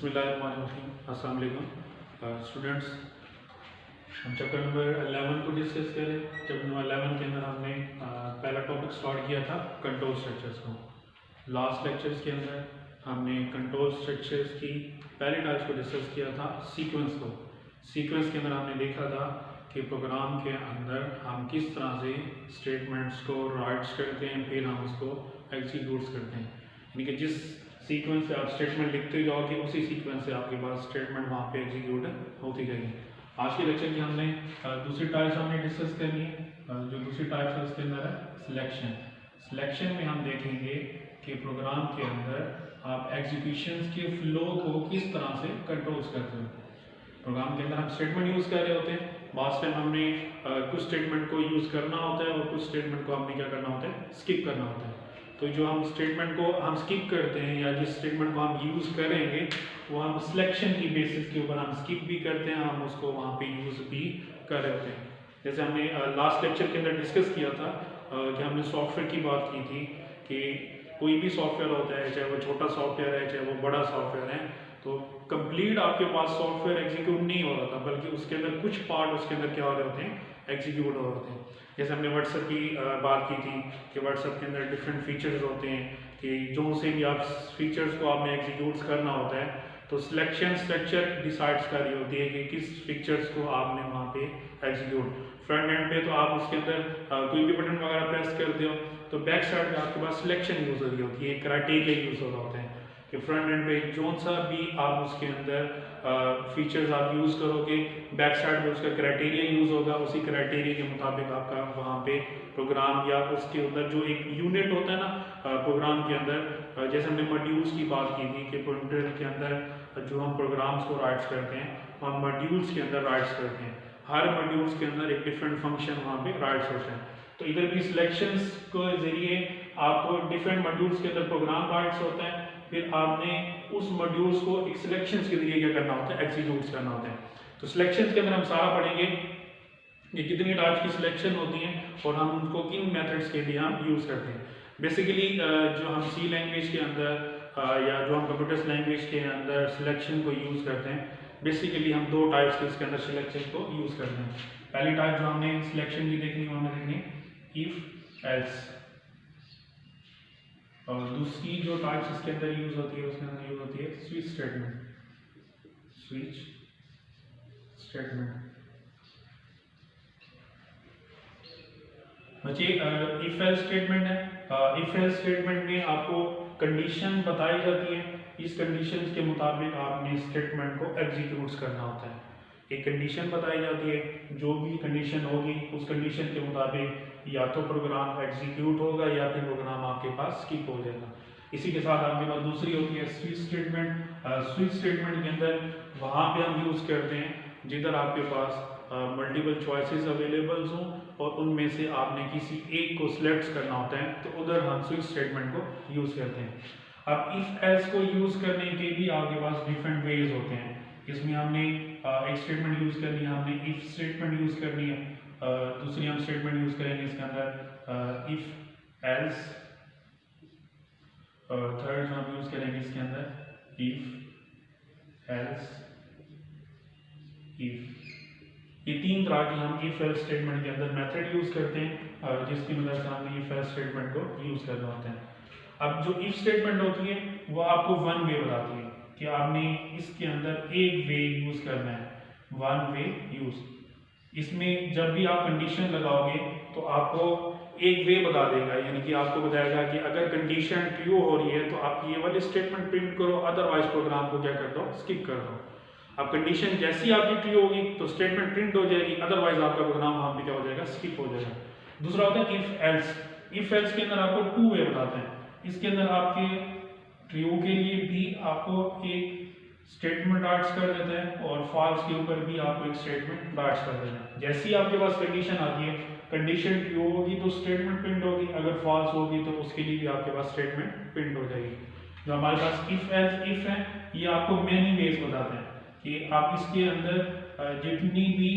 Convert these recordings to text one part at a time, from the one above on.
बिस्मिल्लाहिर्रहमानिर्रहीम। अस्सलाम वालेकुम स्टूडेंट्स। हम चैप्टर नंबर 11 को डिस्कस करें। चैप्टर नंबर 11 के अंदर हमने पहला टॉपिक स्टार्ट किया था कंट्रोल स्ट्रक्चर्स को। लास्ट लेक्चर्स के अंदर हमने कंट्रोल स्ट्रक्चर्स की पहले टाइप्स को डिस्कस किया था, सीक्वेंस को। सीक्वेंस के अंदर हमने देखा था कि प्रोग्राम के अंदर हम किस तरह से स्टेटमेंट्स को राइट्स करते हैं, फिर हम उसको एग्जीक्यूट्स करते हैं। यानी कि जिस सीक्वेंस से आप स्टेटमेंट लिखते जाओगे उसी सीक्वेंस से आपके पास स्टेटमेंट वहाँ पे एग्जीक्यूट होती जाएगी। आज के लेक्चर की हमने दूसरी टाइप्स हमने डिस्कस करनी है। जो दूसरी टाइप्स है उसके अंदर है सिलेक्शन। सिलेक्शन में हम देखेंगे कि प्रोग्राम के अंदर आप एग्जीक्यूशन के फ्लो को किस तरह से कंट्रोल्स करते हो। प्रोग्राम के अंदर हम स्टेटमेंट यूज़ कर रहे होते हैं। बाद टाइम हमने कुछ स्टेटमेंट को यूज़ करना होता है और कुछ स्टेटमेंट को हमने क्या करना होता है, स्किप करना होता है। तो जो हम स्टेटमेंट को हम स्किप करते हैं या जिस स्टेटमेंट को हम यूज़ करेंगे वो हम सिलेक्शन की बेसिस के ऊपर हम स्किप भी करते हैं, हम उसको वहाँ पे यूज़ भी कर रहे होते हैं। जैसे हमने लास्ट लेक्चर के अंदर डिस्कस किया था कि हमने सॉफ्टवेयर की बात की थी कि कोई भी सॉफ्टवेयर होता है, चाहे वो छोटा सॉफ्टवेयर है चाहे वो बड़ा सॉफ्टवेयर है, तो कंप्लीट आपके पास सॉफ्टवेयर एग्जीक्यूट नहीं हो रहा था, बल्कि उसके अंदर कुछ पार्ट उसके अंदर क्या हो रहे होते हैं, एग्जीक्यूट हो रहे होते हैं। जैसे हमने व्हाट्सएप की बात की थी कि व्हाट्सएप के अंदर डिफरेंट फीचर्स होते हैं कि जो से भी आप फीचर्स को आपने एग्जीक्यूट करना होता है, तो सिलेक्शन स्ट्रक्चर डिसाइड्स कर रही होती है कि किस फीचर्स को आपने वहाँ पे एग्जीक्यूट। फ्रंट एंड पे तो आप उसके अंदर कोई भी बटन वगैरह प्रेस करते हो तो बैक साइड पे आपके पास सिलेक्शन यूज़ हो रही होती है, क्राइटेरिया यूज़ हो रहा होता है कि फ्रंट एंड पे जो सा भी आप उसके अंदर फीचर्स आप यूज़ करोगे, बैक साइड पे उसका क्राइटेरिया यूज़ होगा, उसी क्राइटेरिया के मुताबिक आपका वहाँ पे प्रोग्राम या उसके अंदर जो एक यूनिट होता है ना प्रोग्राम के अंदर, जैसे हमने मॉड्यूल्स की बात की थी कि प्रिंटर के अंदर जो हम प्रोग्राम्स को राइट्स करते हैं हम मॉड्यूल्स के अंदर राइट्स करते हैं। हर मॉड्यूल्स के अंदर एक डिफरेंट फंक्शन वहाँ पे राइट्स होते हैं। तो इधर भी सिलेक्शंस के जरिए आपको डिफरेंट मॉड्यूल्स के अंदर प्रोग्राम राइट्स होता है, फिर आपने उस मॉड्यूल्स को एक सिलेक्शंस के जरिए क्या करना होता है, एग्जीक्यूट करना होता है। तो सिलेक्शंस के अंदर हम सारा पढ़ेंगे कि कितनी टाइप्स की सिलेक्शन होती हैं और हम उनको किन मेथड्स के लिए हम यूज़ करते हैं। बेसिकली जो हम सी लैंग्वेज के अंदर या जो हम कंप्यूटर्स लैंग्वेज के अंदर सिलेक्शन को यूज़ करते हैं, बेसिकली हम दो टाइप्स के इसके अंदर सिलेक्शन को यूज़ करते हैं। पहली टाइप जो हमने सिलेक्शन की देखनी वो हमें देखनी इफ एल्स, और दूसरी जो टाइप्स इसके अंदर यूज होती है उसके अंदर यूज होती है स्विच स्टेटमेंट। स्विच स्टेटमेंट बच्चे इफ एल्स स्टेटमेंट है। इफ एल्स स्टेटमेंट में आपको कंडीशन बताई जाती है, इस कंडीशन के मुताबिक आपने स्टेटमेंट को एग्जीक्यूट करना होता है। एक कंडीशन बताई जाती है, जो भी कंडीशन होगी उस कंडीशन के मुताबिक या तो प्रोग्राम एग्जीक्यूट होगा या फिर प्रोग्राम आपके पास स्किप हो जाएगा। इसी के साथ आपके पास दूसरी होती है स्विच स्टेटमेंट। स्विच स्टेटमेंट के अंदर वहाँ पे हम यूज़ करते हैं जिधर आपके पास मल्टीपल चॉइसेस अवेलेबल हों और उनमें से आपने किसी एक को सिलेक्ट करना होता है, तो उधर हम स्विच स्टेटमेंट को यूज़ करते हैं। अब इफ एल्स को यूज़ करने के भी आपके पास डिफरेंट वेज होते हैं। इसमें हमने एक स्टेटमेंट यूज़ करनी है, हमने इफ स्टेटमेंट यूज़ करनी है, दूसरी हम स्टेटमेंट यूज़ करेंगे इसके अंदर इफ एल्स, और थर्ड हम यूज़ करेंगे इसके अंदर इफ एल्स इफ। ये तीन तरह की हम इफ एल्स स्टेटमेंट के अंदर मेथड यूज़ करते हैं और जिसकी मदद से हमने इफ एल्स स्टेटमेंट को यूज़ करना होता है। अब जो इफ स्टेटमेंट होती है वो आपको वन वे बताती है कि आपने इसके अंदर एक वे यूज़ करना है, वन वे यूज़। इसमें जब भी आप कंडीशन लगाओगे तो आपको एक वे बता देगा, यानी कि आपको बताएगा कि अगर कंडीशन ट्रू हो रही है तो आप ये वाली स्टेटमेंट प्रिंट करो, अदरवाइज प्रोग्राम को क्या कर दो, स्किप कर दो। अब कंडीशन जैसी आपकी ट्रू होगी तो स्टेटमेंट प्रिंट हो जाएगी, अदरवाइज आपका प्रोग्राम वहाँ पे क्या हो जाएगा, स्किप हो जाएगा। दूसरा होता है इफ एल्स। इफ एल्स के अंदर आपको टू वे बताते हैं। इसके अंदर आपके ट्रू के लिए भी आपको एक स्टेटमेंट राइट्स कर देते हैं और फॉल्स के ऊपर भी आपको एक स्टेटमेंट राइट्स कर देते हैं। जैसे ही आपके पास कंडीशन आती है, कंडीशन ट्रू होगी तो स्टेटमेंट प्रिंट होगी, अगर फॉल्स होगी तो उसके लिए भी आपके पास स्टेटमेंट प्रिंट हो जाएगी। जो हमारे पास इफ एल्स इफ है, ये आपको मेनी वेज बताते हैं कि आप इसके अंदर जितनी भी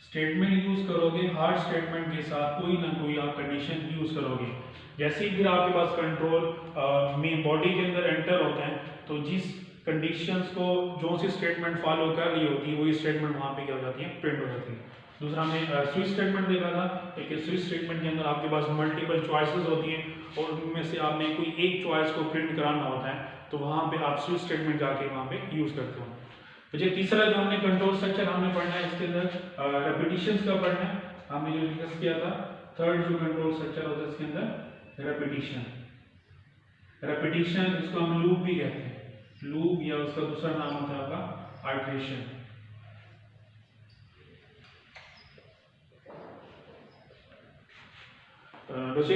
स्टेटमेंट यूज करोगे, हर स्टेटमेंट के साथ कोई ना कोई आप कंडीशन यूज करोगे। जैसे ही फिर आपके पास कंट्रोल में बॉडी के अंदर एंटर होते हैं तो जिस कंडीशंस को जो सी स्टेटमेंट फॉलो कर रही होती है वही स्टेटमेंट वहाँ पे क्या हो जाती है, प्रिंट हो जाती है। दूसरा हमने स्विच स्टेटमेंट देखा था कि स्विच स्टेटमेंट के अंदर आपके पास मल्टीपल चॉइसेस होती हैं और उनमें से आपने कोई एक चॉइस को प्रिंट कराना होता है तो वहाँ पे आप स्विच स्टेटमेंट जाके वहाँ पे यूज़ करते हो। तो ये तीसरा जो हमने कंट्रोल स्ट्रक्चर हमने पढ़ना है, इसके अंदर रेपिटेशंस का पढ़ना है, हमने जो डिस्कस किया था। थर्ड जो कंट्रोल स्ट्रक्चर होता है इसके अंदर रेपिटेशन। रेपिटेशन इसको हम लूप भी कहते हैं, लूप या उसका दूसरा नाम होता है आपका आइटरेशन। वैसे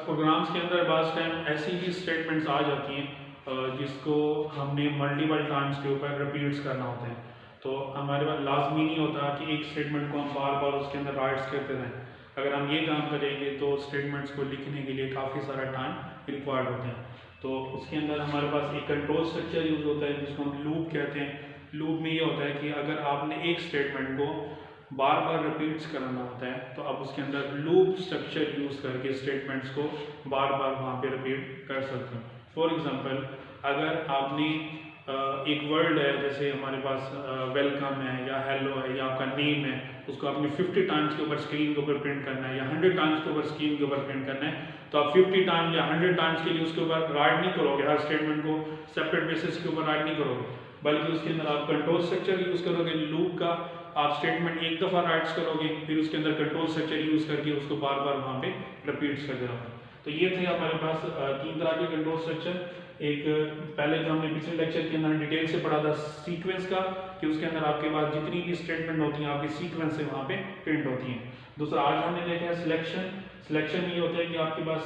प्रोग्राम्स के अंदर बाज़ टाइम ऐसी भी स्टेटमेंट्स आ जाती हैं जिसको हमने मल्टीपल टाइम्स के ऊपर रिपीट्स करना होता है, तो हमारे पास लाजमी नहीं होता कि एक स्टेटमेंट को हम बार बार उसके अंदर राइट्स करते रहें। अगर हम ये काम करेंगे तो स्टेटमेंट्स को लिखने के लिए काफ़ी सारा टाइम रिक्वायर्ड होता है। तो उसके अंदर हमारे पास एक कंट्रोल स्ट्रक्चर यूज़ होता है जिसको हम लूप कहते हैं। लूप में ये होता है कि अगर आपने एक स्टेटमेंट को बार बार रिपीट्स कराना होता है तो आप उसके अंदर लूप स्ट्रक्चर यूज़ करके स्टेटमेंट्स को बार बार वहाँ पे रिपीट कर सकते हैं। फॉर एग्जांपल, अगर आपने एक वर्ड है, जैसे हमारे पास वेलकम है या हेलो है या आपका नेम है, उसको आपने 50 टाइम्स के ऊपर स्क्रीन के ऊपर प्रिंट करना है या 100 टाइम्स के ऊपर स्क्रीन के ऊपर प्रिंट करना है, तो आप 50 टाइम्स या 100 टाइम्स के लिए उसके ऊपर राइट नहीं करोगे, हर स्टेटमेंट को सेपरेट बेसिस के ऊपर राइट नहीं करोगे, बल्कि उसके अंदर आप कंट्रोल स्ट्रक्चर यूज़ करोगे लूप का। आप स्टेटमेंट एक दफ़ा राइट्स करोगे, फिर उसके अंदर कंट्रोल स्ट्रक्चर यूज़ करके उसको बार बार वहाँ पे रिपीट्स करते रहोगे। तो ये थे हमारे पास 3 तरह के कंट्रोल स्ट्रक्चर। एक पहले जो हमने पिछले लेक्चर के अंदर डिटेल से पढ़ा था सीक्वेंस का, कि उसके अंदर आपके पास जितनी भी स्टेटमेंट होती हैं आपकी सीक्वेंस से वहाँ पे प्रिंट होती हैं। दूसरा आज हमने देखा है सिलेक्शन। सिलेक्शन में ये होता है कि आपके पास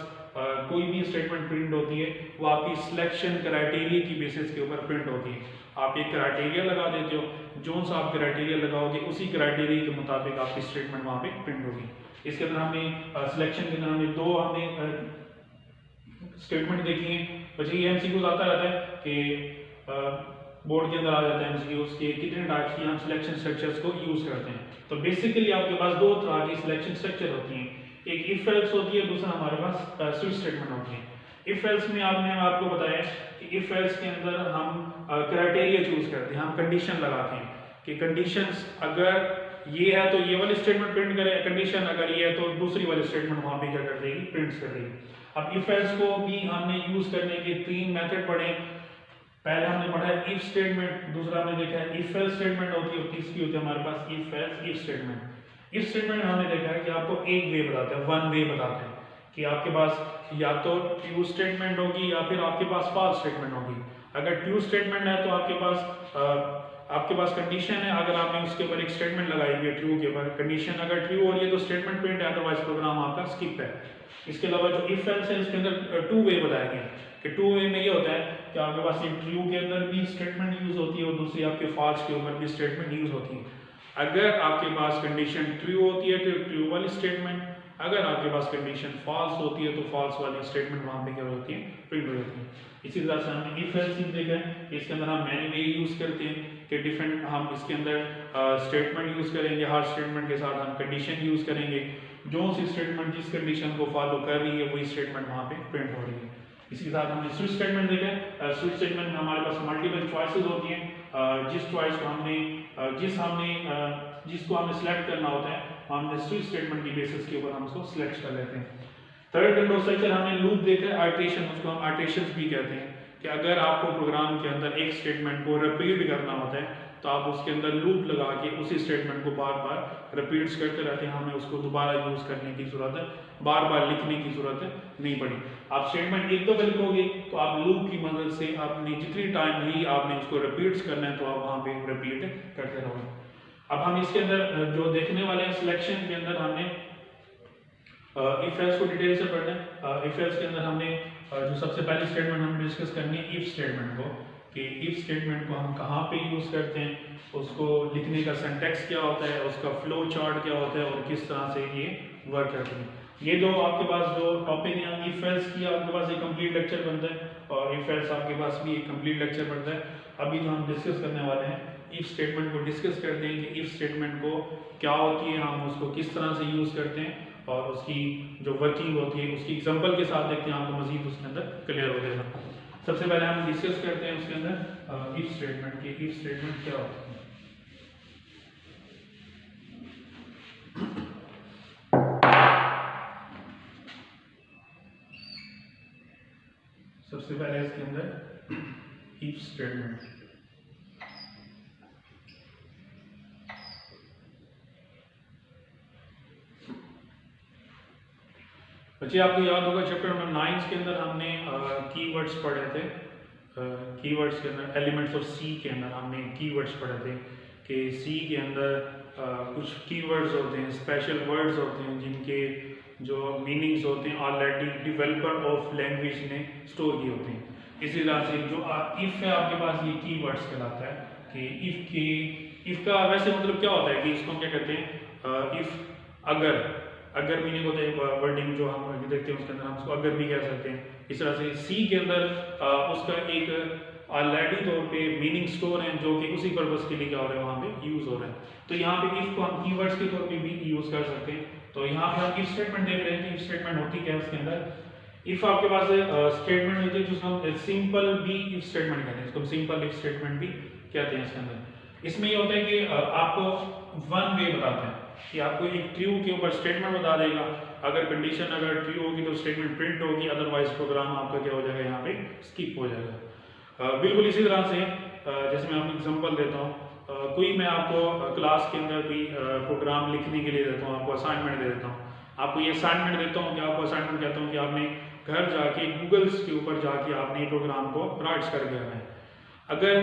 कोई भी स्टेटमेंट प्रिंट होती है वो आपकी सिलेक्शन क्राइटेरिया की बेसिस के ऊपर प्रिंट होती है। आप एक क्राइटेरिया लगा देते हो, जो सा आप क्राइटेरिया लगाओगे उसी क्राइटेरिया के मुताबिक आपकी स्टेटमेंट वहाँ पे प्रिंट होगी। इसके अंदर हमने सिलेक्शन के अंदर हमने दो स्टेटमेंट देखी है। बच्चे ये एमसीक्यूज आता रहता है कि बोर्ड के अंदर आ जाता है एमसीक्यूज के कितने टाइप्स की हम सिलेक्शन स्ट्रक्चर्स को यूज़ करते हैं। तो बेसिकली आपके पास दो तरह की सिलेक्शन स्ट्रक्चर होती हैं, एक इफ एल्स होती है, दूसरा हमारे पास स्विच स्टेटमेंट होती है। इफ एल्स में आपको बताया कि इफ एल्स के अंदर हम क्राइटेरिया चूज करते हैं, हम कंडीशन लगाते हैं कि कंडीशंस अगर ये है तो ये वाली स्टेटमेंट प्रिंट करे, कंडीशन अगर ये है तो दूसरी वाली स्टेटमेंट वहाँ पे क्या कर देगी, प्रिंट कर देगी। अब इफ एल्स को भी हमने यूज करने के 3 मेथड पढ़े। पहले हमने पढ़ा है इफ स्टेटमेंट, दूसरा हमने देखा है इफ एल्स स्टेटमेंट होती है, और तीसरी होती है हमारे पास if else if statement. If statement हमने देखा है कि आपको एक वे बताता है, वन वे बताता है कि आपके पास या तो ट्रू स्टेटमेंट होगी या फिर आपके पास फॉल्स स्टेटमेंट होगी। अगर ट्रू स्टेटमेंट है तो आपके पास कंडीशन है, अगर आपने उसके ऊपर एक स्टेटमेंट लगाई हुई है ट्रू के ऊपर, कंडीशन अगर ट्रू हो रही है तो स्टेटमेंट प्रिंट है, अदरवाइज प्रोग्राम आपका स्किप है। इसके अलावा जो इफ एल्स है इसके अंदर 2 वे बताया गया कि 2 वे में ये होता है कि आपके पास एक ट्रू के अंदर भी स्टेटमेंट यूज होती है और दूसरी आपके फॉल्स के ऊपर भी स्टेटमेंट यूज होती है। अगर आपके पास कंडीशन ट्रू होती है तो ट्रू वाली स्टेटमेंट, अगर आपके पास कंडीशन फॉल्स होती है तो फॉल्स वाली स्टेटमेंट वहाँ पे क्या होती है, प्रिंट हो जाती है। इसी तरह से हमने इफ एल्स देखा है, इसके अंदर हम मैनी वे यूज करते हैं कि डिफरेंट हम इसके अंदर स्टेटमेंट यूज करेंगे, हर स्टेटमेंट के साथ हम कंडीशन यूज करेंगे, जो सी स्टेटमेंट जिस कंडीशन को फॉलो कर रही है वही स्टेटमेंट वहाँ पे प्रिंट हो रही है। इसी के साथ हमने स्विच स्टेटमेंट देखा है। स्विच स्टेटमेंट में हमारे पास मल्टीपल चॉइसेस होती हैं, जिस चॉइस को जिसको हमने सिलेक्ट करना होता है हमने स्विच स्टेटमेंट की बेसिस के ऊपर हम उसको सिलेक्ट कर लेते हैं। थर्ड कंट्रोल स्ट्रक्चर हमने लूप देखा है, आइटरेशन, उसको हम आइटरेशंस भी कहते हैं कि अगर आपको प्रोग्राम के अंदर एक स्टेटमेंट को रिपीट करना होता है तो आप उसके अंदर लूप लगा के उसी स्टेटमेंट को बार बार रिपीट्स करते रहते हैं, हमें उसको दोबारा यूज करने की जरूरत है, बार बार लिखने की जरूरत नहीं पड़ी। आप स्टेटमेंट एक दफा लिखोगे तो आप लूप की मदद से आपने जितनी टाइम ली आपने उसको रिपीट्स करना है तो आप वहाँ पे रिपीट करते रहोगे। अब हम इसके अंदर जो देखने वाले हैं सिलेक्शन के अंदर हमने इफ एल्स को डिटेल से पढ़ना है। इफ एल्स के अंदर हमने जो सबसे पहली स्टेटमेंट हम डिस्कस करनी है इफ स्टेटमेंट को, कि इफ स्टेटमेंट को हम कहाँ पे यूज़ करते हैं, उसको लिखने का सिंटैक्स क्या होता है, उसका फ्लो चार्ट क्या होता है और किस तरह से ये वर्क करते हैं। ये दो आपके पास जो टॉपिक हैं, इफ एल्स की आपके पास एक कंप्लीट लेक्चर बनता है और इफ एल्स आपके पास भी एक कंप्लीट लेक्चर बनता है। अभी जो हम डिस्कस करने वाले हैं इफ स्टेटमेंट को डिस्कस करते हैं कि इफ स्टेटमेंट को क्या होती है, हम उसको किस तरह से यूज़ करते हैं और उसकी जो वर्किंग होती है उसकी एग्जांपल के साथ देखते हैं, आपको मजीद उसके अंदर क्लियर हो जाएगा। सबसे पहले हम डिस्कस करते हैं उसके अंदर इफ स्टेटमेंट की इफ स्टेटमेंट क्या होती है। सबसे पहले इसके अंदर इफ स्टेटमेंट। बच्चे आपको याद होगा चैप्टर नंबर 9 के अंदर हमने कीवर्ड्स पढ़े थे। कीवर्ड्स के अंदर एलिमेंट्स ऑफ सी के अंदर हमने कीवर्ड्स पढ़े थे कि सी के अंदर कुछ कीवर्ड्स होते हैं, स्पेशल वर्ड्स होते हैं जिनके जो मीनिंग्स होते हैं ऑलरेडी डेवलपर ऑफ लैंग्वेज ने स्टोर किए होते हैं। इसी तरह से जो इफ़ है आपके पास, ये कीवर्ड्स कहलाता है कि इफ़ का वैसे मतलब क्या होता है कि इसको हम क्या कहते हैं, इफ़ अगर मीनिंग होता है वर्डिंग जो हम देखते हैं उसके अंदर हम उसको अगर भी कह सकते हैं। इस तरह से सी के अंदर उसका एक ऑलरेडी तौर पे मीनिंग स्टोर है जो कि उसी पर्पस के लिए क्या हो रहा है वहाँ पे यूज़ हो रहा है। तो यहाँ पे इफ को हम कीवर्ड्स के तौर पे भी यूज़ कर सकते हैं। तो यहाँ पे आप इफ स्टेटमेंट देख रहे हैं कि इफ स्टेटमेंट होती क्या है उसके अंदर। इफ आपके पास स्टेटमेंट होती है जिसको हम सिंपल भी इफ स्टेटमेंट कहते हैं, इसको हम सिंपल इफ स्टेटमेंट भी कहते हैं इसके अंदर। इसमें ये होता है कि आपको वन वे बताते हैं कि आपको एक ट्रू के ऊपर स्टेटमेंट बता देगा। अगर कंडीशन अगर ट्रू होगी तो स्टेटमेंट प्रिंट होगी, अदरवाइज प्रोग्राम आपका क्या हो जाएगा यहाँ पे स्किप हो जाएगा। बिल्कुल इसी तरह से जैसे मैं आपको एग्जांपल देता हूँ, कोई मैं आपको क्लास के अंदर भी प्रोग्राम लिखने के लिए देता हूँ, आपको असाइनमेंट दे देता हूँ। आपको ये असाइनमेंट देता हूँ कि आपको असाइनमेंट कहता हूँ कि आपने घर जाके गूगल्स के ऊपर जाके आपने प्रोग्राम को राइट्स करके आना है। अगर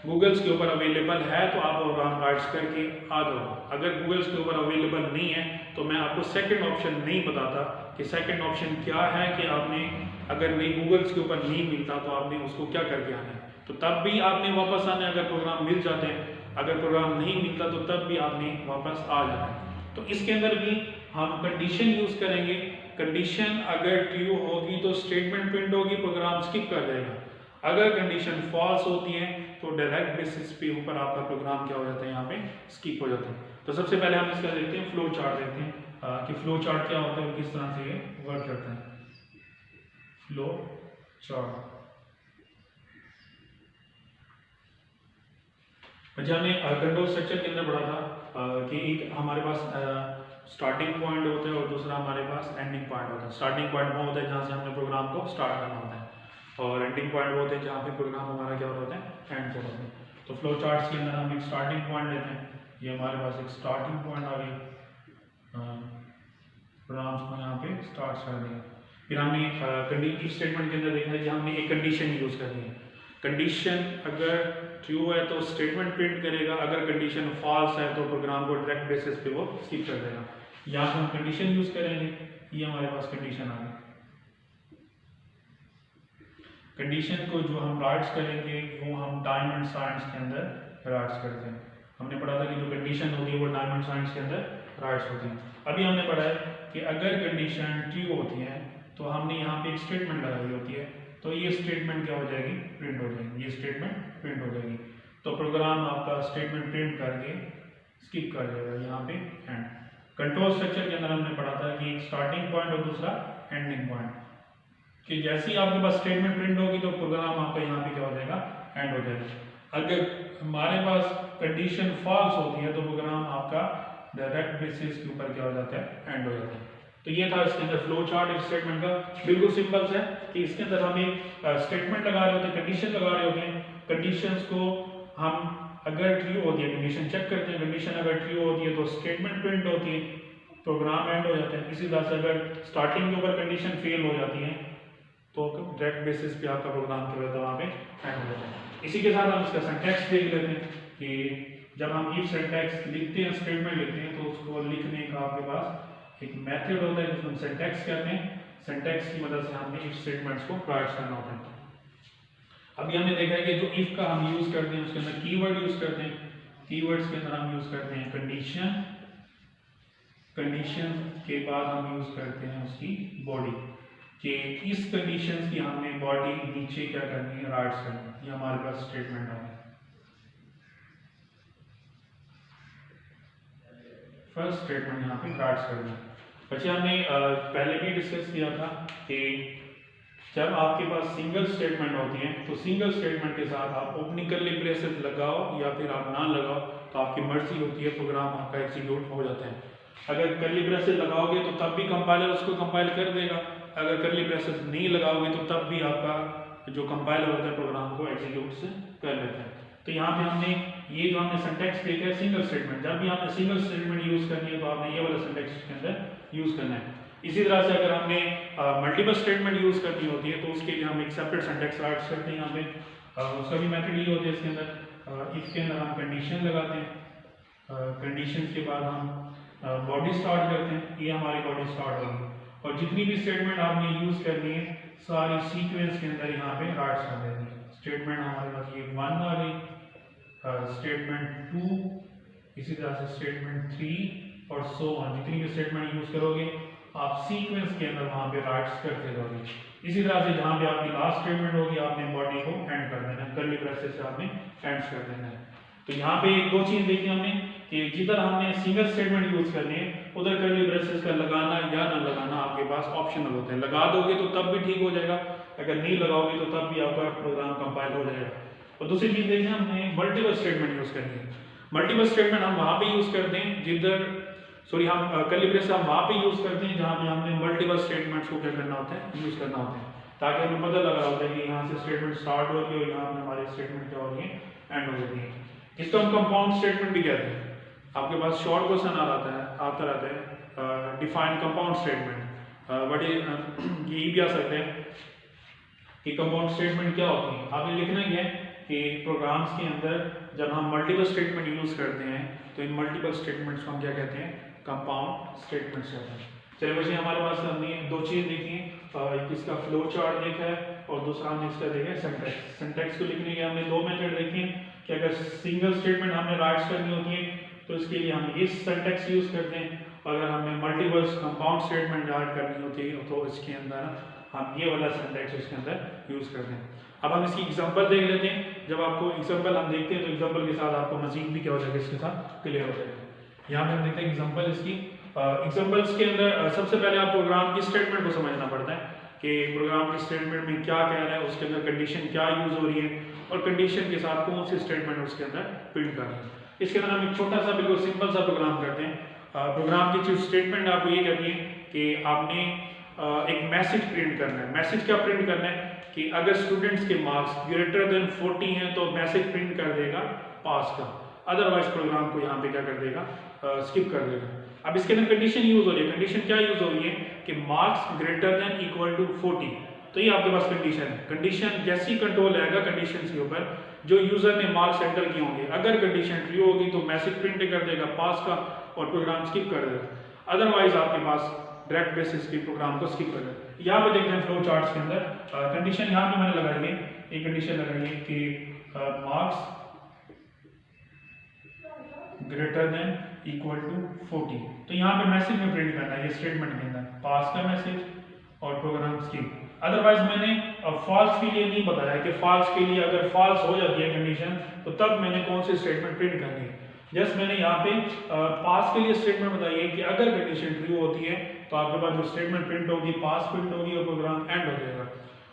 गूगल्स के ऊपर अवेलेबल है तो आप प्रोग्राम राइट्स करके आ जाओ। अगर गूगल्स के ऊपर अवेलेबल नहीं है तो मैं आपको सेकंड ऑप्शन नहीं बताता कि सेकंड ऑप्शन क्या है, कि आपने अगर नहीं गूगल्स के ऊपर नहीं मिलता तो आपने उसको क्या करके आना है। तो तब भी आपने वापस आना है अगर प्रोग्राम मिल जाते हैं, अगर प्रोग्राम नहीं मिलता तो तब भी आपने वापस आ जाना है। तो इसके अंदर भी हम कंडीशन यूज करेंगे। कंडीशन अगर ट्रू होगी तो स्टेटमेंट प्रिंट होगी, प्रोग्राम स्किप कर देगा। अगर कंडीशन फॉल्स होती है तो डायरेक्ट बेसिस पे ऊपर आपका प्रोग्राम क्या हो जाता है, यहाँ पे स्किप हो जाता है। तो सबसे पहले हम इसका देखते हैं फ्लो चार्ट देखते हैं कि फ्लो चार्ट क्या होता है और किस तरह से ये वर्क करता है। फ्लो चार्ट अच्छा हमने कंट्रोल स्ट्रक्चर के अंदर पढ़ा था कि एक हमारे पास स्टार्टिंग पॉइंट होता है और दूसरा हमारे पास एंडिंग पॉइंट होता है। स्टार्टिंग पॉइंट वो होता है जहाँ से हमने प्रोग्राम को स्टार्ट करना होता है, और एंडिंग पॉइंट वो होते हैं जहाँ पे प्रोग्राम हमारा क्या होता है, एंड होता है। तो फ्लो चार्ट्स के अंदर हम एक स्टार्टिंग पॉइंट लेते हैं, ये हमारे पास एक स्टार्टिंग पॉइंट आ गई, प्रोग्राम्स को यहाँ पे स्टार्ट कर दिया। फिर हमने इफ स्टेटमेंट के अंदर देखा है कि हमने एक कंडीशन यूज करनी है। कंडीशन अगर ट्रू है तो स्टेटमेंट प्रिंट करेगा, अगर कंडीशन फॉल्स है तो प्रोग्राम को डायरेक्ट बेसिस पे वो स्किप कर देगा। यहाँ पे हम कंडीशन यूज करेंगे, ये हमारे पास कंडीशन आ गई। कंडीशन को जो हम राइट्स करेंगे वो हम डायमंड साइंस के अंदर राइट्स करते हैं। हमने पढ़ा था कि जो कंडीशन होती है वो डायमंड साइंस के अंदर राइट्स होती है। अभी हमने पढ़ा है कि अगर कंडीशन ट्रू होती है तो हमने यहाँ पे एक स्टेटमेंट लगाई होती है, तो ये स्टेटमेंट क्या हो जाएगी, प्रिंट हो जाएगी। ये स्टेटमेंट प्रिंट हो जाएगी तो प्रोग्राम आपका स्टेटमेंट प्रिंट करके स्किप कर देगा यहाँ पे एंड। कंट्रोल स्ट्रक्चर के अंदर हमने पढ़ा था कि एक स्टार्टिंग पॉइंट और दूसरा एंडिंग पॉइंट, कि जैसे ही आपके पास स्टेटमेंट प्रिंट होगी तो प्रोग्राम आपका यहाँ पे क्या हो जाएगा, एंड हो जाएगा। अगर हमारे पास कंडीशन फॉल्स होती है तो प्रोग्राम आपका डायरेक्ट बेसिस के ऊपर क्या हो जाता है, एंड हो जाता है। तो ये था इसके अंदर फ्लो चार्ट इफ स्टेटमेंट का। बिल्कुल सिंपल है कि इसके अंदर हम एक स्टेटमेंट लगा रहे होते हैं, कंडीशन लगा रहे होते हैं। कंडीशंस को हम अगर ट्रू होती है कंडीशन चेक करते हैं, कंडीशन अगर ट्रू होती है तो स्टेटमेंट प्रिंट होती है, प्रोग्राम एंड हो जाता है। इसी तरह से अगर स्टार्टिंग के ऊपर कंडीशन फेल हो जाती है तो डायरेक्ट बेसिस पे आपका प्रोग्राम क्या होता है, वहाँ पे एंड हो जाता है। इसी के साथ हम इसका सिंटैक्स देख लेते हैं कि जब हम इफ सिंटैक्स लिखते हैं, स्टेटमेंट लिखते हैं, तो उसको लिखने का आपके पास एक मेथड होता है जिसको हम सिंटैक्स कहते हैं। सिंटैक्स की मदद से हमने इफ स्टेटमेंट्स को राइट करना होता है। अभी हमने देखा है कि जो इफ का हम यूज करते हैं उसके अंदर कीवर्ड यूज करते हैं। कीवर्ड्स के अंदर हम यूज करते हैं कंडीशन, कंडीशन के बाद हम यूज करते हैं उसकी बॉडी, कि इस कंडीशन की हमने बॉडी नीचे क्या करनी है, राइट्स करनी है। ये हमारे पास स्टेटमेंट है। फर्स्ट स्टेटमेंट यहाँ पे राइट्स करना है। बच्चे हमने पहले भी डिस्कस किया था कि जब आपके पास सिंगल स्टेटमेंट होती है तो सिंगल स्टेटमेंट के साथ आप ओपनिंग कर्ली ब्रेसेस लगाओ या फिर आप ना लगाओ तो आपकी मर्जी होती है, प्रोग्राम आपका एग्जीक्यूट हो जाता है। अगर कर्ली ब्रेसेस लगाओगे तो तब भी कंपाइलर उसको कंपाइल कर देगा, अगर कर्ली ब्रेसेस नहीं लगाओगे तो तब भी आपका जो कंपाइलर होता है प्रोग्राम को एग्जीक्यूट से कर लेता है। तो यहाँ पे हमने ये जो हमने सिंटैक्स देखा है सिंगल स्टेटमेंट, जब भी आपने सिंगल स्टेटमेंट यूज करनी है तो आपने ये वाला सिंटैक्स के अंदर यूज करना है। इसी तरह से अगर हमने मल्टीपल स्टेटमेंट यूज करनी होती है तो उसके लिए हम एक सेपरेट सिंटैक्स राइट करते हैं। यहाँ पे उसका भी मेथड ये होता है इसके अंदर, इसके अंदर हम कंडीशन लगाते हैं, कंडीशन के बाद हम बॉडी स्टार्ट करते हैं, ये हमारी बॉडी स्टार्ट होगी और जितनी भी स्टेटमेंट आपने यूज करनी है सारी सीक्वेंस के अंदर यहाँ पे राइट कर देनी है। स्टेटमेंट हमारे पास ये 1 आ गई, स्टेटमेंट 2, इसी तरह से स्टेटमेंट 3 और सो ऑन, जितनी भी स्टेटमेंट यूज करोगे आप सीक्वेंस के अंदर वहां पे राइट्स करते रहोगे। इसी तरह से जहां पे आपकी लास्ट स्टेटमेंट होगी आपने बॉडी को एंड कर देना है, कर्ली ब्रेसेस से आपने एंड कर देना है। तो यहाँ पे एक दो चीज देखी हमने कि जिधर हमने सिंगल स्टेटमेंट यूज करनी है उधर कर्ली ब्रेसेस का लगाना या ना लगाना आपके पास ऑप्शनल होते हैं। लगा दोगे तो तब भी ठीक हो जाएगा, अगर नहीं लगाओगे तो तब भी आपका प्रोग्राम कंपाइल हो जाएगा। और दूसरी चीज देखिए हमने मल्टीपल स्टेटमेंट यूज करनी है। मल्टीपल स्टेटमेंट हम वहां पे यूज करते हैं जिधर हम कर्ली ब्रेसेस हम वहां पे यूज करते हैं जहां पे हमने मल्टीपल स्टेटमेंट्स को क्या करना होता है, यूज करना होता है, ताकि हमें पता लगा होता है कि यहाँ से स्टेटमेंट स्टार्ट हो रही है और यहाँ पे हमारी स्टेटमेंट क्या हो रही है, एंड हो रही है। इसको हम कंपाउंड स्टेटमेंट भी कहते हैं। आपके पास शॉर्ट क्वेश्चन आता रहता है डिफाइन कंपाउंड स्टेटमेंट, बट ये भी आ सकते हैं कि कंपाउंड स्टेटमेंट क्या होती है। आपने लिखना क्या है कि प्रोग्राम्स के अंदर जब हम मल्टीपल स्टेटमेंट यूज करते हैं तो इन मल्टीपल स्टेटमेंट्स को हम क्या कहते हैं, कंपाउंड स्टेटमेंट्स कहते हैं। चलिए बच्चे हमारे पास हमने दो चीज देखी, एक इसका फ्लो चार्ट देखा है और दूसरा हमने इसका देखा है सिंटैक्स। सिंटैक्स को लिखने के हमने दो मेथड देखे कि अगर सिंगल स्टेटमेंट हमने राइट्स करनी होती है तो इसके लिए हम ये सिंटैक्स यूज करते हैं, अगर हमें मल्टीपल कंपाउंड स्टेटमेंट राइट करनी होती है तो इसके अंदर हम ये वाला सिंटैक्स इसके अंदर यूज करते हैं। अब हम इसकी एग्जांपल देख लेते हैं। जब आपको एग्जांपल हम देखते हैं तो एग्जांपल के साथ आपको मजीद भी क्या हो जाएगा, इसके साथ क्लियर हो जाएगा। यहाँ पे हम देखते हैं एग्जांपल इसकी। एग्जांपल्स के अंदर सबसे पहले आप प्रोग्राम की स्टेटमेंट को समझना पड़ता है कि प्रोग्राम की स्टेटमेंट में क्या कह रहा है, उसके अंदर कंडीशन क्या यूज हो रही है और कंडीशन के साथ कौन सी स्टेटमेंट उसके अंदर प्रिंट करनी है। इसके अंदर हम एक छोटा सा बिल्कुल सिंपल सा प्रोग्राम करते हैं। प्रोग्राम की जो स्टेटमेंट आपको ये कहती है कि आपने एक मैसेज प्रिंट करना है। मैसेज क्या प्रिंट करना है कि अगर स्टूडेंट्स के मार्क्स ग्रेटर देन 40 हैं तो मैसेज प्रिंट कर देगा पास का, अदरवाइज प्रोग्राम को यहाँ पे क्या कर देगा, स्किप कर देगा। अब इसके अंदर कंडीशन यूज हो रही है। कंडीशन क्या यूज हो रही है कि marks greater than equal to 40, तो ये आपके पास कंडीशन है। कंडीशन जैसी कंट्रोल आएगा कंडीशन के ऊपर जो यूजर ने मार्क्स एंटर किए होंगे, अगर कंडीशन ट्रू होगी तो मैसेज प्रिंट कर देगा पास का और प्रोग्राम स्किप कर देगा, अदरवाइज आपके पास डायरेक्ट बेसिस के प्रोग्राम को स्किप कर देगा। यहाँ पे देखते हैं फ्लो चार्ट्स के अंदर कंडीशन यहाँ पे मैंने लगाई है, एक कंडीशन लगाई है कि marks greater than equal to 40, तो यहाँ पे मैसेज में प्रिंट करना है ये स्टेटमेंट के अंदर पास का मैसेज और प्रोग्राम स्किप। अदरवाइज मैंने फॉल्स के लिए नहीं बताया कि फॉल्स के लिए अगर फॉल्स हो जाती है कंडीशन तो तब मैंने कौन सी स्टेटमेंट प्रिंट करनी है। जस्ट मैंने यहाँ पे पास के लिए स्टेटमेंट बताई है कि अगर कंडीशन ट्रू होती है तो आपके पास जो स्टेटमेंट प्रिंट होगी पास प्रिंट होगी और प्रोग्राम एंड हो जाएगा।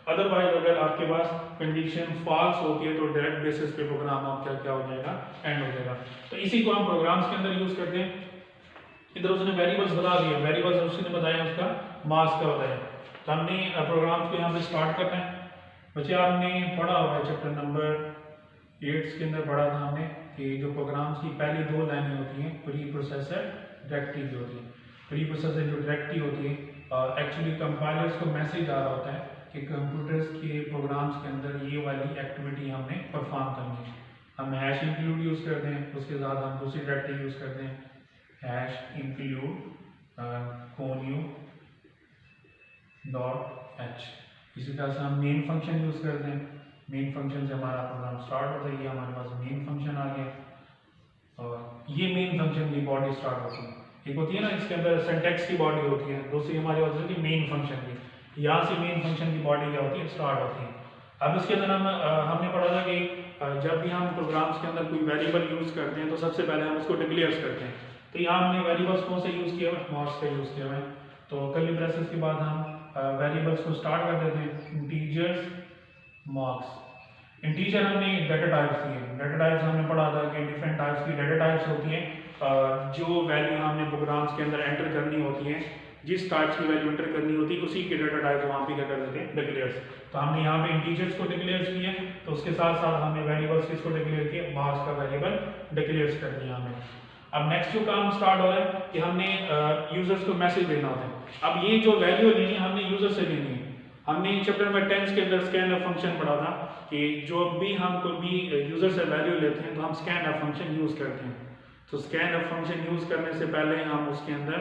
अदरवाइज अगर आपके पास कंडीशन फॉल्स होती है तो डायरेक्ट बेसिस पे प्रोग्राम आपका क्या हो जाएगा, एंड हो जाएगा। तो इसी को हम प्रोग्राम्स के अंदर यूज करते हैं। इधर उसने वेरिएबल्स बता दिए, वेरिएबल्स उसने बताया उसका मार्क्स का बताया, तो हमने प्रोग्राम्स को यहाँ पे स्टार्ट करना है। बच्चे आपने पढ़ा हुआ है चैप्टर नंबर 8 के अंदर पढ़ा था हमने कि जो प्रोग्राम्स की पहली दो लाइनें होती हैं प्री प्रोसेसर डायरेक्टिव होती है। प्री प्रोसेसर जो डायरेक्टिव होती है एक्चुअली कंपाइलर्स को मैसेज आ रहा होता है कि कंप्यूटर्स के प्रोग्राम्स के अंदर ये वाली एक्टिविटी हमने परफॉर्म करनी है। हम हैश इंक्लूड यूज करते हैं, उसके साथ हम दूसरी डायरेक्टिव यूज करते हैं hash include conio dot H. इसी तरह से हम मेन फंक्शन यूज करते हैं, मेन फंक्शन से हमारा प्रोग्राम स्टार्ट होता है। ये हमारे पास मेन फंक्शन आ गया और ये मेन फंक्शन की बॉडी स्टार्ट होती है। एक होती है ना इसके अंदर सिंटैक्स की बॉडी होती है, दूसरी हमारी होती है मेन फंक्शन की। यहाँ से मेन फंक्शन की बॉडी क्या होती है, स्टार्ट होती है। अब इसके अंदर हमने पढ़ा था कि जब भी हम प्रोग्राम्स के अंदर कोई वेरिएबल यूज करते हैं तो सबसे पहले हम उसको डिक्लेयर करते हैं। तो यहाँ हमने वेरिएबल्स कौन से यूज किया हुआ है, मार्क्स का यूज किया हुआ है। तो कर्ली ब्रेसेस के बाद हम वेरिएबल्स को स्टार्ट कर देते हैं। Integers marks. इंटीजर हमने डाटा टाइप्स दिए। डाटा टाइप्स हमने पढ़ा था कि डिफरेंट टाइप्स की डाटा टाइप्स होती हैं। जो वैल्यू हमने प्रोग्राम्स के अंदर एंटर करनी होती है, जिस टाइप्स की वैल्यू एंटर करनी होती है उसी के डाटा टाइप्स वहाँ पे क्या कर देते हैं, डिक्लेयर्स। तो हमने यहाँ पे इंटीजर्स को डिक्लेयर्स किए, तो उसके साथ साथ हमने वेरिएबल्स किसको डिक्लेयर किए, मार्क्स का वेरिएबल डिक्लेयर्स कर दिया हमें। अब नेक्स्ट जो काम स्टार्ट हो रहा है कि हमने यूजर्स को मैसेज देना होता है। अब ये जो वैल्यू लेनी है हमने यूजर से लेनी है। हमने चैप्टर नंबर 10 के अंदर स्कैन ऑफ फंक्शन पढ़ा था कि जो भी हम कोई भी यूजर से वैल्यू लेते हैं तो हम स्कैन ऑफ फंक्शन यूज करते हैं। तो स्कैन ऑफ फंक्शन यूज करने से पहले हम उसके अंदर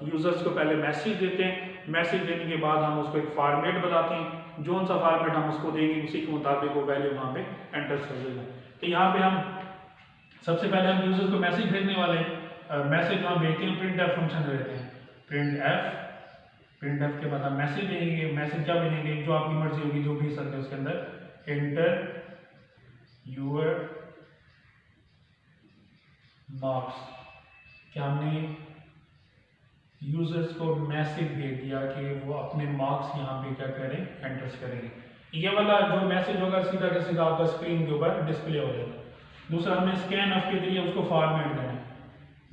यूजर्स को पहले मैसेज देते हैं। मैसेज देने के बाद हम उसको एक फॉर्मेट बताते हैं, जो सा फॉर्मेट हम उसको देंगे उसी के मुताबिक वो वैल्यू वहाँ पे एंटर कर देगा। तो यहाँ पे हम सबसे पहले हम यूजर्स को मैसेज भेजने वाले हैं। मैसेज हम भेजते हैं, प्रिंट एफ फंक्शन देते हैं। प्रिंट एफ के बाद हम मैसेज भेजेंगे। मैसेज क्या भेजेंगे, जो आपकी मर्जी होगी जो भेज सकते हैं उसके अंदर, एंटर यूर मार्क्स। क्या हमने यूजर्स को मैसेज भेज दिया कि वो अपने मार्क्स यहाँ पे क्या करें, एंटर्स करेंगे। ये वाला जो मैसेज होगा सीधा का सीधा आपका स्क्रीन के ऊपर डिस्प्ले हो जाएगा। दूसरा, हमें स्कैन ऑफ के जरिए उसको फॉर्मेट देना है।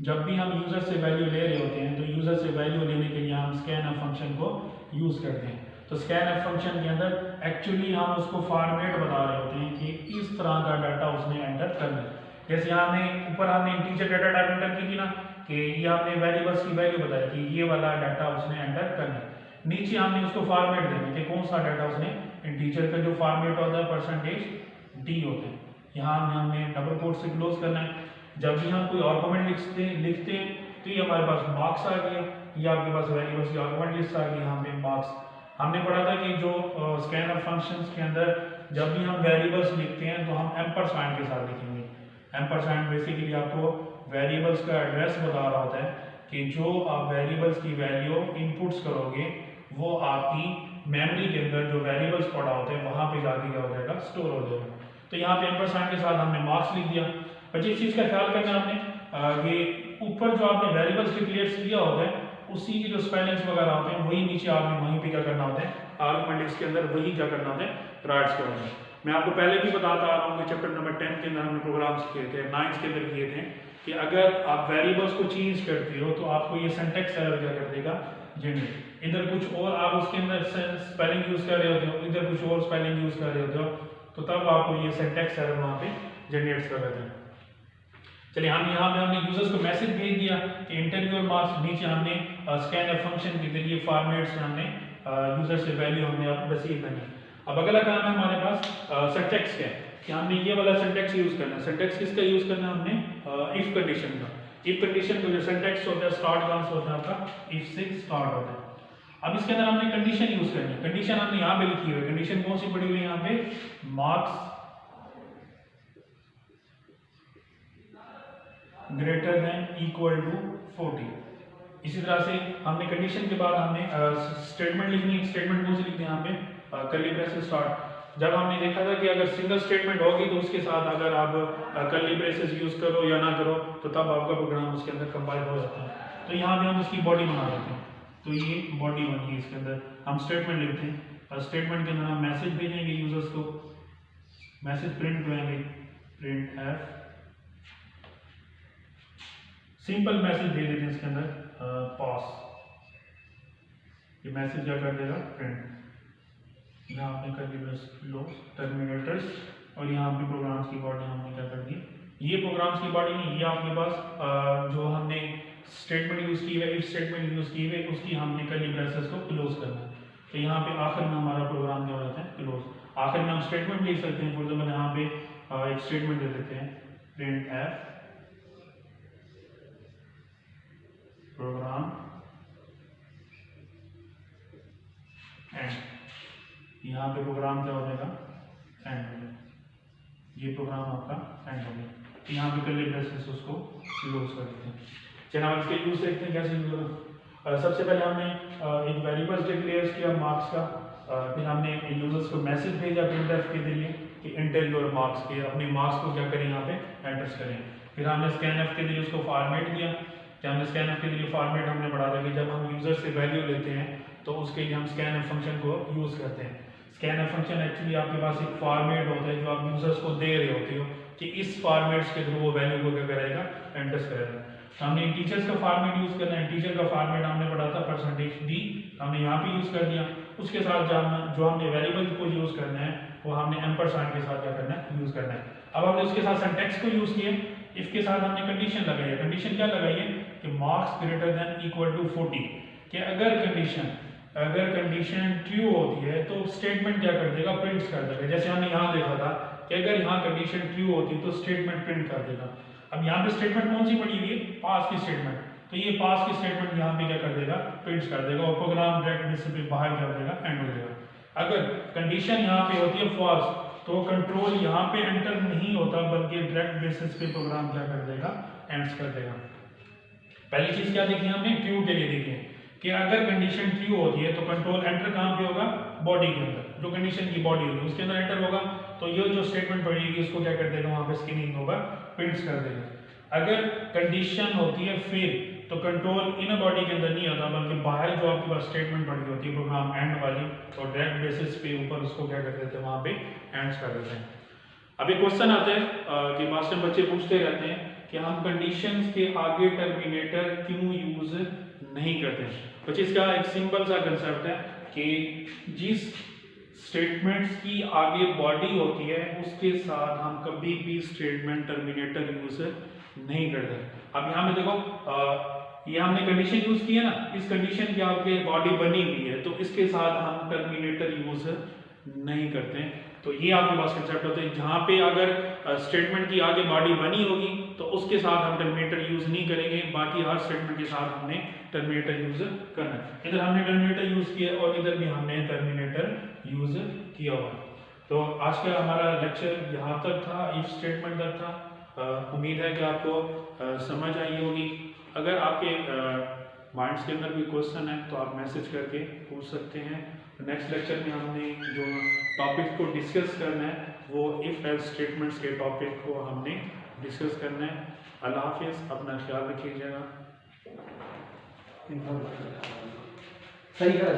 जब भी हम यूजर से वैल्यू ले रहे होते हैं तो यूजर से वैल्यू लेने के लिए हम स्कैन ऑफ फंक्शन को यूज करते हैं। तो स्कैन ऑफ फंक्शन के अंदर एक्चुअली हम उसको फॉर्मेट बता रहे होते हैं कि इस तरह का डाटा उसने एंटर करना है। जैसे यहाँ हमने ऊपर हमने इंटीजर डाटा टाइप एंटर की थी ना, कि ये हमने वेरिएबल्स की वैल्यू बताई कि ये वाला डाटा उसने एंटर करना है। नीचे हमने उसको फॉर्मेट देना कि कौन सा डाटा उसने, इंटीजर का जो फॉर्मेट होता है %d होता है। यहाँ हमने डबल कोट से क्लोज करना है। जब भी हम कोई आर्गुमेंट लिखते हैं तो ये हमारे पास मार्क्स आ गया, ये आपके पास वेरिएबल्स की आर्गुमेंट लिस्ट आ गई। यहाँ पे मार्क्स हमने पढ़ा था कि जो स्कैन ऑफ फंक्शंस के अंदर जब भी हम वेरिएबल्स लिखते हैं तो हम एम्परसैंड के साथ लिखेंगे। एम्परसैंड बेसिकली आपको वेरिएबल्स का एड्रेस बता रहा होता है कि जो आप वेरिएबल्स की वैल्यू इनपुट्स करोगे वो आपकी मेमोरी के अंदर जो वेरिएबल्स पड़ा होता है वहाँ पे जाके क्या हो जाएगा, स्टोर हो जाएगा। तो यहाँ पे एम्परसैंड के साथ हमने मार्क्स लिख दिया। बच्चे इस चीज़ का ख्याल करना आपने कि ऊपर जो आपने वेरिएबल्स डिक्लेयर किया होता है उसी की जो स्पेलिंग्स वगैरह होते हैं वही नीचे आपने वहीं पे क्या करना होता है, आर्गुमेंट लिस्ट के अंदर वही क्या करना होता है, राइट्स करना होता है। मैं आपको पहले भी बताता आ रहा हूँ कि चैप्टर नंबर 10 के अंदर हमने प्रोग्राम्स किए थे, 9 के अंदर किए थे कि अगर आप वेरिएबल्स को चेंज करते हो तो आपको ये सिंटैक्स एरर क्या कर देगा, जनरेट। इधर कुछ और आप उसके अंदर स्पेलिंग यूज कर रहे होते हो, इधर कुछ और स्पेलिंग यूज कर रहे होते हो, तो तब आपको ये सिंटैक्स एरर वहाँ पे जनरेट कर देते हैं। चलिए हम यहाँ पे हमने यूजर्स को मैसेज भेज दिया कि एंटर योर मार्क्स। नीचे हमने स्कैन ऑफ फंक्शन के जरिए फॉर्मेट से हमने यूजर से वैल्यू हमने रिसीव करनी। अब अगला काम है हमारे पास सिंटैक्स का, कि हमने ये वाला सिंटैक्स यूज करना है। सिंटैक्स किसका यूज करना है, हमने इफ कंडीशन का। इफ कंडीशन का जो सिंटैक्स होता है स्टार्ट कहाँ से होता है आपका, इफ से स्टार्ट होता है। अब इसके अंदर हमने कंडीशन यूज करनी है। कंडीशन हमने यहाँ पे लिखी हुई है। कंडीशन कौन सी पड़ी हुई है यहाँ पे, marks greater than equal to 40। इसी तरह से हमने कंडीशन के बाद हमने स्टेटमेंट लिखनी है। स्टेटमेंट कौन सी लिखते हैं यहाँ पे, कर्ली ब्रेसेस स्टार्ट। जब हमने देखा था कि अगर सिंगल स्टेटमेंट होगी तो उसके साथ अगर आप कर्ली ब्रेसेस यूज करो या ना करो तो तब आपका प्रोग्राम उसके अंदर कंपाइल हो जाता है। तो यहाँ पे हम इसकी बॉडी बना देते हैं। तो ये बॉडी बनी है, इसके अंदर हम स्टेटमेंट लिखते हैं और स्टेटमेंट के अंदर हम मैसेज भेजेंगे यूजर्स को। मैसेज प्रिंट करेंगे, प्रिंट एफ, सिंपल मैसेज भेज देते हैं इसके अंदर पास। ये मैसेज क्या कर देगा, प्रिंट। यहाँ आपने कर दिया क्लोज टर्मिनेटर्स और यहाँ पे प्रोग्राम्स की बॉडी हमने क्या कर दी। ये प्रोग्राम्स की बॉडी नहीं, ये आपके पास जो हमने स्टेटमेंट यूज की है, इफ स्टेटमेंट यूज की है, उसकी हमने कर्ली ब्रेसेस को क्लोज करना है। तो यहाँ पे आखिर में हमारा प्रोग्राम क्या हो जाता है, क्लोज। आखिर में हम स्टेटमेंट लिख सकते हैं। फॉर एग्जाम्पल यहाँ पे एक स्टेटमेंट दे देते हैं, प्रिंट एफ प्रोग्राम एंड। यहाँ पे प्रोग्राम क्या हो जाएगा, एंड हो जाएगा। ये प्रोग्राम आपका एंड हो गया। यहाँ पे कर्ली ब्रेसेस उसको क्लोज कर देते हैं। चलिए आप इसके यूज देखते हैं कैसे यूज होगा। सबसे पहले हमने एक वेरिएबल डिक्लेयर किया मार्क्स का, फिर हमने यूजर्स को मैसेज भेजा प्रिंटफ के जरिए कि एंटर योर मार्क्स, के अपने मार्क्स को क्या करें यहाँ पे एंटर करें। फिर हमने स्कैनफ के जरिए उसको फॉर्मेट किया। जब हमने स्कैनफ के जरिए फॉर्मेट हमने बढ़ा दिया कि जब हम यूजर से वैल्यू लेते हैं तो उसके लिए हम स्कैनफ फंक्शन को यूज़ करते हैं। स्कैनफ फंक्शन एक्चुअली आपके पास एक फॉर्मेट होता है जो आप यूजर्स को दे रहे होते हो कि इस फॉर्मेट्स के थ्रू वो वैल्यू को क्या करेगा, एंटर करेगा। तो हमने इंटीजर्स का फॉर्मेट यूज़ करना है। इंटीजर का फॉर्मेट हमने पढ़ा था %d, हमने यहाँ पे यूज़ कर दिया। उसके साथ जो हमने वेरिएबल को यूज़ करना है वो हमने एम्परसैंड के साथ क्या करना है, यूज़ करना है। अब हमने उसके साथ सिंटैक्स को यूज़ किया, इफ के साथ हमने कंडीशन लगाई है। कंडीशन क्या लगाई है कि marks greater than equal to 40, कि अगर कंडीशन ट्रू होती है तो स्टेटमेंट क्या कर देगा, प्रिंट कर देगा। जैसे हमने यहाँ देखा था कि अगर यहाँ कंडीशन ट्रू होती तो स्टेटमेंट प्रिंट कर देगा। अब यहाँ पे स्टेटमेंट कौन सी पड़ी हुई है, पास की स्टेटमेंट, तो ये पास की स्टेटमेंट यहाँ पे क्या कर देगा, प्रिंट कर देगा और प्रोग्राम डायरेक्ट बेसिस पे बाहर कर देगा, एंड हो जाएगा। अगर कंडीशन यहाँ पे होती है फॉल्स तो कंट्रोल यहाँ पे एंटर नहीं होता बल्कि डायरेक्ट बेसिस पे प्रोग्राम क्या कर देगा, एंड कर देगा। पहली चीज क्या देखी हमने, ट्रू के लिए देखी कि अगर कंडीशन ट्रू होती है तो कंट्रोल एंटर कहाँ पे होगा, बॉडी के अंदर, जो कंडीशन की बॉडी होगी उसके अंदर एंटर होगा। तो ये जो स्टेटमेंट पड़ेगी उसको क्या कर देगा, वहां पे स्कैनिंग होगा, प्रिंट कर देगा। अगर कंडीशन होती है फिर तो कंट्रोल इन बॉडी के अंदर नहीं आता बल्कि बाहर जो आपके पास स्टेटमेंट पड़ी होती है प्रोग्राम एंड वाली, तो डायरेक्ट बेसिस पे ऊपर उसको क्या कर देते हैं, वहां पे एंड कर देते हैं। अब एक क्वेश्चन आता है कि मास्टर बच्चे पूछते रहते हैं कि हम कंडीशंस के आगे टर्मिनेटर क्यों यूज नहीं करते हैं। बच्चे इसका एक सिंपल सा कंसेप्ट है कि जिस स्टेटमेंट्स की आगे बॉडी होती है उसके साथ हम कभी भी स्टेटमेंट टर्मिनेटर यूज नहीं करते। अब यहाँ पे देखो ये हमने कंडीशन यूज की है ना, इस कंडीशन की आगे बॉडी बनी हुई है तो इसके साथ हम टर्मिनेटर यूज नहीं करते हैं। तो ये आपके पास कंसेप्ट होता है, जहाँ पे अगर स्टेटमेंट की आगे बॉडी बनी होगी तो उसके साथ हम टर्मिनेटर यूज नहीं करेंगे, बाकी हर स्टेटमेंट के साथ हमने टर्मिनेटर यूज करना है। इधर हमने टर्मिनेटर यूज किया और इधर भी हमने टर्मिनेटर यूज किया हुआ। तो आज का हमारा लेक्चर यहाँ तक था, इफ स्टेटमेंट तक था। उम्मीद है कि आपको समझ आई होगी। अगर आपके माइंड्स के अंदर भी क्वेश्चन है तो आप मैसेज करके पूछ सकते हैं। नेक्स्ट लेक्चर में हमने जो टॉपिक को डिस्कस करना है वो इफ एल्स स्टेटमेंट्स के टॉपिक को हमने डिस्कस करना है। अल्लाह हाफिज़, अपना ख्याल रखिएगा। सही करा,